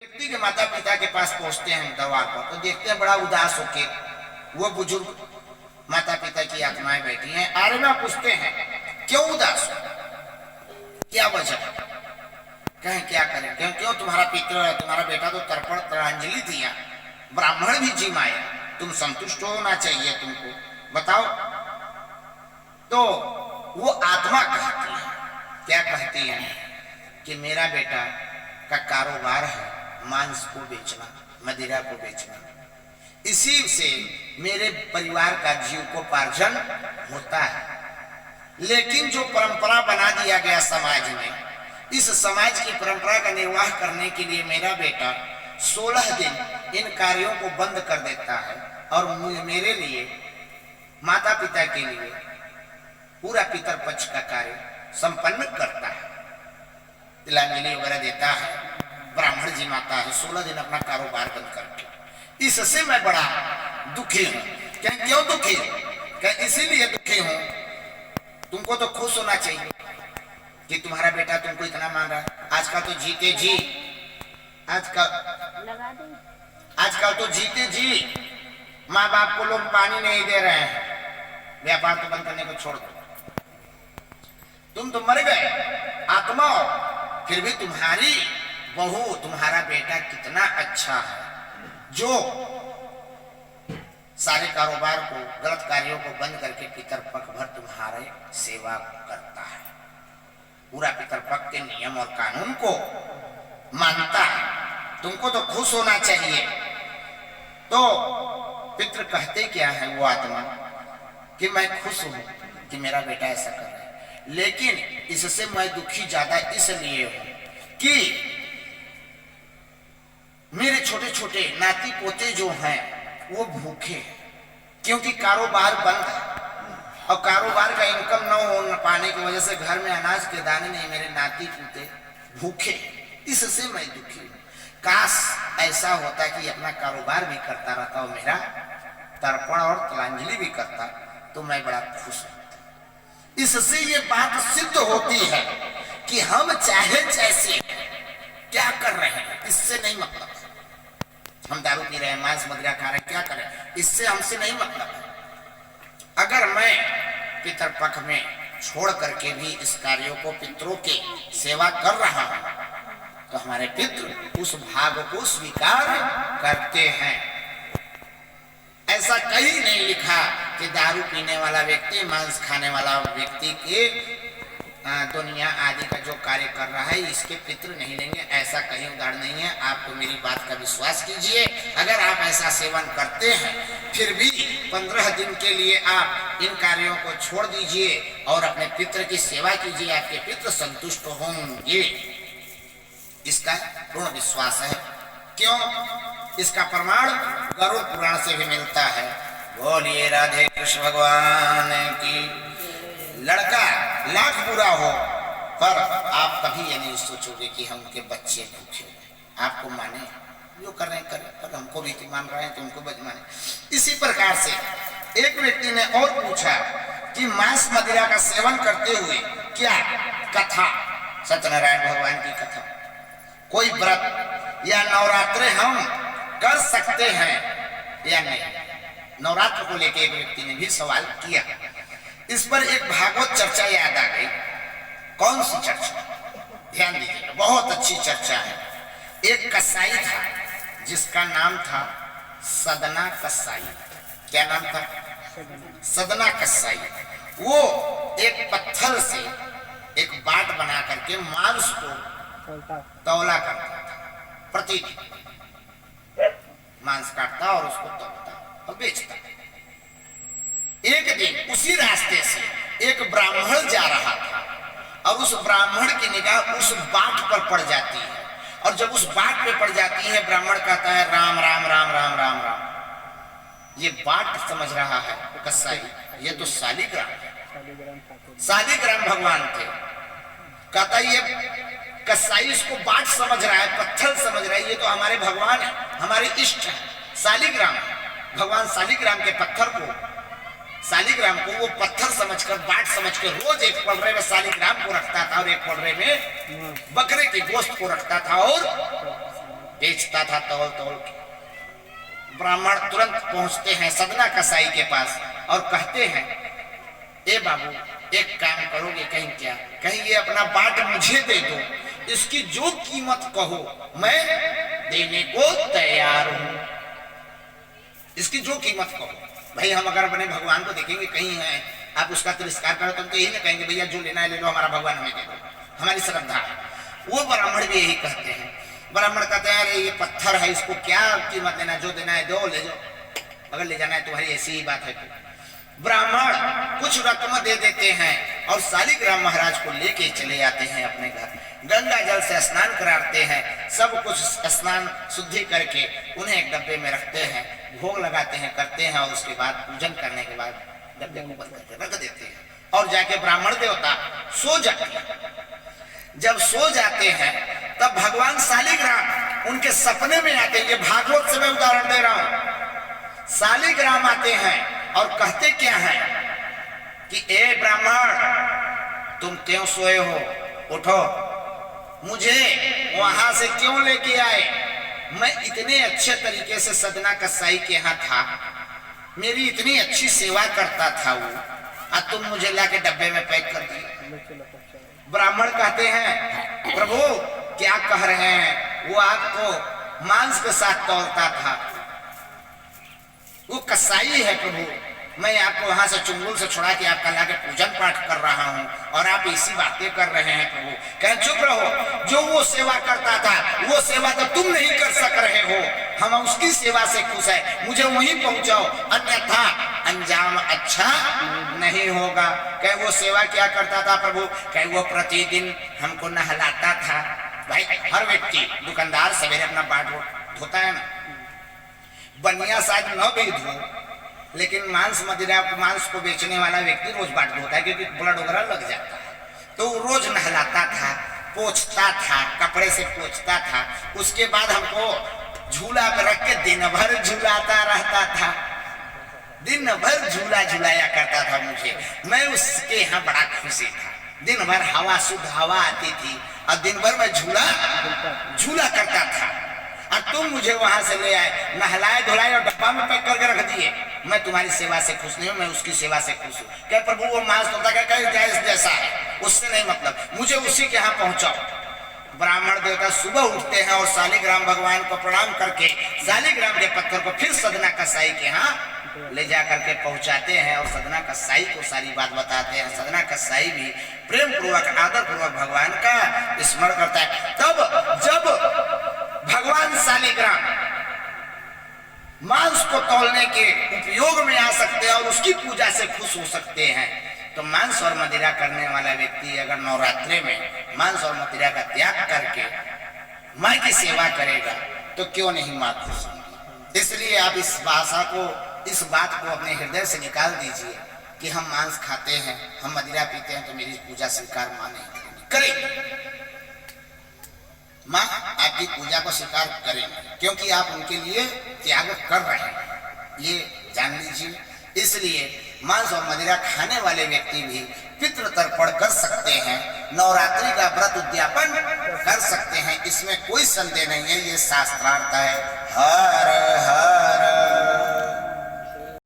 व्यक्ति के माता पिता के पास पहुंचते हैं दरबार पर तो देखते हैं बड़ा उदास होके वो बुजुर्ग माता पिता की आत्माएं बैठी हैं। आर्यमा पूछते हैं क्यों उदास हो, क्या वजह, कहें क्या करें, क्यों क्यों तुम्हारा पित्र तुम्हारा बेटा तो तर्पण तरांजलि दिया, ब्राह्मण भी जी माया, तुम संतुष्ट होना चाहिए तुमको, बताओ। तो वो आत्मा कहती है, क्या कहती है कि मेरा बेटा का कारोबार है मांस को बेचना, मदिरा को बेचना, इसी से मेरे परिवार का जीविकोपार्जन होता है। लेकिन जो परंपरा बना दिया गया समाज में, इस समाज की परंपरा का निर्वाह करने के लिए मेरा बेटा 16 दिन इन कार्यों को बंद कर देता है और मेरे लिए माता पिता के लिए पूरा पितर पक्ष का कार्य संपन्न करता है, तिलांजलि वगैरह देता है, ब्राह्मण जी माता है, 16 दिन अपना कारोबार बंद करके। इससे मैं बड़ा दुखी हूं। क्यों दुखी हूं? क्या इसीलिए दुखी हूं, तुमको तो खुश होना चाहिए कि तुम्हारा बेटा तुमको इतना मान रहा है। आजकल तो जीते जी, आजकल तो जीते जी माँ बाप को लोग पानी नहीं दे रहे हैं, व्यापार तो बंद करने को छोड़ दो, तुम तो मर गए आत्मा हो, फिर भी तुम्हारी बहू तुम्हारा बेटा कितना अच्छा है जो सारे कारोबार को, गलत कार्यों को बंद करके पितरपक्ष भर तुम्हारे सेवा करता है, पूरा पितरपक्ष के नियम और कानून को मानता है, तुमको तो खुश होना चाहिए। तो पितृ कहते क्या है वो आत्मा कि मैं खुश हूं कि मेरा बेटा ऐसा कर रहा है, लेकिन इससे मैं दुखी ज्यादा इसलिए हूं कि मेरे छोटे छोटे नाती पोते जो हैं वो भूखे हैं, क्योंकि कारोबार बंद है और कारोबार का इनकम न हो पाने की वजह से घर में अनाज के दाने नहीं, मेरे नाती पोते भूखे, इससे मैं दुखी हूं। काश ऐसा होता कि अपना कारोबार भी करता रहता और मेरा तर्पण और तिलांजलि भी करता तो मैं बड़ा खुश होता। इससे ये बात सिद्ध होती है कि हम चाहे जैसे क्या कर रहे हैं इससे नहीं मतलब, हम दारू पी रहे हैं, मांस मदिरा खा रहे हैं, क्या करें इससे हमसे नहीं मतलब है। अगर मैं पितरपक्ष में छोड़ करके भी इस कार्यों को पितरों के सेवा कर रहा हूं तो हमारे पितृ उस भाग को स्वीकार करते हैं। ऐसा कहीं नहीं लिखा कि दारू पीने वाला व्यक्ति, मांस खाने वाला व्यक्ति के दुनिया आदि का जो कार्य कर रहा है इसके पितृ नहीं लेंगे, ऐसा कहीं उदाहरण नहीं है। आपको मेरी बात का विश्वास कीजिए, अगर आप ऐसा सेवन करते हैं फिर भी 15 दिन के लिए आप इन कार्यों को छोड़ दीजिए और अपने पितृ की सेवा कीजिए, आपके पितृ संतुष्ट होंगे, इसका पूर्ण विश्वास है। क्यों? इसका प्रमाण गरुड़ पुराण से भी मिलता है। बोलिए राधे कृष्ण भगवान की। लड़का लाख बुरा हो पर आप कभी ये नहीं सोचोगे कि हम उनके बच्चे भूखे, आपको माने जो कर रहे हैं करें, पर हमको भी मान रहे हैं तो उनको बच माने। इसी प्रकार से एक व्यक्ति ने और पूछा कि मांस मदिरा का सेवन करते हुए क्या कथा, सत्यनारायण भगवान की कथा, कोई व्रत या नवरात्रे हम कर सकते हैं या नहीं? नवरात्र को लेकर एक व्यक्ति ने भी सवाल किया। इस पर एक भागवत चर्चा याद आ गई। कौन सी चर्चा? ध्यान दीजिएगा, बहुत अच्छी चर्चा है। एक कसाई था जिसका नाम था सदना कसाई। क्या नाम था? सदना कसाई। वो एक पत्थर से एक बाट बना करके मांस को तौला करता था, प्रतिदिन मांस काटता और उसको तौलता और बेचता। एक दिन उसी रास्ते से एक ब्राह्मण जा रहा था और उस ब्राह्मण की निगाह उस बाट पर पड़ जाती है, और जब उस बाट पे पड़ जाती है ब्राह्मण कहता है राम राम राम राम राम राम। ये बाट समझ रहा है कसाई, ये तो शालिग्राम भगवान थे। कहता ये कसाई इसको बाट समझ रहा है, पत्थर समझ रहा है, ये तो हमारे भगवान है, हमारे इष्ट है, शालिग्राम। भगवान शालिग्राम के पत्थर को, शालिग्राम को वो पत्थर समझकर, बाट समझकर रोज एक पलरे में शालिग्राम को रखता था और एक पलरे में बकरे के गोश्त को रखता था और बेचता था तौल तौल के। ब्राह्मण तुरंत पहुंचते हैं सदना कसाई के पास और कहते हैं, ए बाबू एक काम करोगे कहीं क्या, कहीं ये अपना बाट मुझे दे दो, इसकी जो कीमत कहो मैं देने को तैयार हूं, इसकी जो कीमत कहो। भाई हम अगर अपने भगवान को देखेंगे कहीं है आप उसका तिरस्कार करो तो यही ना कहेंगे भैया जो लेना है ले लो, हमारा भगवान हमें दे दो, हमारी श्रद्धा है। वो ब्राह्मण भी यही कहते हैं। ब्राह्मण कहते हैं अरे ये पत्थर है, इसको क्या कीमत देना, जो देना है दो, ले जाओ, अगर ले जाना है तुम्हारी ऐसी ही बात है। ब्राह्मण कुछ रकम दे देते हैं और शालिग्राम महाराज को लेके चले आते हैं अपने घर, गंगा जल से स्नान कराते हैं, सब कुछ स्नान शुद्धि करके उन्हें एक डब्बे में रखते हैं, भोग लगाते हैं, करते हैं और उसके बाद पूजन करने के बाद डब्बे को बंद करके रख देते हैं और जाके ब्राह्मण देवता सो जाते हैं। जब सो जाते हैं तब भगवान शालिग्राम उनके सपने में आते हैं। ये भागवत से मैं उदाहरण दे रहा हूं। शालिग्राम आते हैं और कहते क्या है कि ए ब्राह्मण तुम क्यों सोए हो, उठो, मुझे वहां से क्यों लेके आए, मैं इतने अच्छे तरीके से सदना कसाई के यहाँ था, मेरी इतनी अच्छी सेवा करता था वो, और तुम मुझे लाके डब्बे में पैक कर दिए। ब्राह्मण कहते हैं प्रभु क्या कह रहे हैं, वो आपको मांस के साथ तौलता था, वो कसाई है प्रभु, मैं आपको वहां से चुंगल से छुड़ा के आपका लाके पूजन पाठ कर रहा हूं और आप इसी बातें कर रहे हैं प्रभु। कहें चुप रहो, जो वो सेवा करता था वो सेवा तो तुम नहीं कर सक रहे हो, हम उसकी सेवा से खुश है, मुझे वहीं पहुंचाओ, अन्यथा अंजाम अच्छा नहीं होगा। कहे वो सेवा क्या करता था प्रभु, कहे वो प्रतिदिन हमको नहलाता था। भाई हर व्यक्ति दुकानदार सवेरे अपना बाट धोता है ना, बनिया शायद न भी धो, लेकिन मांस मदिरा मांस को बेचने वाला व्यक्ति रोज बाट धोता है क्योंकि ब्लड वगैरह लग जाता है, तो रोज नहलाता था, पोंछता था, कपड़े से पोंछता था, उसके बाद हमको झूला पे रख के दिन भर झूलाता रहता था, दिन भर झूला झुलाया करता था मुझे, मैं उसके यहाँ बड़ा खुशी था। दिन भर हवा शुद्ध हवा आती थी और दिन भर मैं झूला करता था और तुम मुझे वहां से ले आए, नहलाए धुलाए और डब्बा में पैक करके रख दिए। मैं तुम्हारी सेवा से खुश नहीं हूं, मैं उसकी सेवा से खुश हूं। क्या प्रभु वो मांस तोता क्या जायज जैसा है, उससे नहीं मतलब, मुझे उसी के यहाँ पहुंचाओ। ब्राह्मण देवता सुबह उठते हैं और शालिग्राम भगवान को प्रणाम करके शालिग्राम के पत्थर को फिर सदना कसाई के यहाँ ले जा करके पहुंचाते हैं और सदना कसाई को सारी बात बताते हैं। सदना कसाई भी प्रेम पूर्वक आदर पूर्वक भगवान का स्मरण करता है। तब जब भगवान शालिग्राम मांस को तौलने के उपयोग में आ सकते हैं और उसकी पूजा से खुश हो सकते हैं, तो मांस और मदिरा करने वाला व्यक्ति अगर नवरात्रि में मांस और मदिरा का त्याग करके मां की सेवा करेगा तो क्यों नहीं मां खुश होगी। इसलिए आप इस बात को अपने हृदय से निकाल दीजिए कि हम मांस खाते हैं, हम मदिरा पीते हैं तो मेरी पूजा स्वीकार मां नहीं करेगी। मां आपकी पूजा को स्वीकार करेंगे क्योंकि आप उनके लिए त्याग कर रहे हैं, ये जान लीजिए। इसलिए मांस और मदिरा खाने वाले व्यक्ति भी पितृ तर्पण कर सकते हैं, नवरात्रि का व्रत उद्यापन कर सकते हैं, इसमें कोई संदेह नहीं है, ये शास्त्रार्थ है। हर हर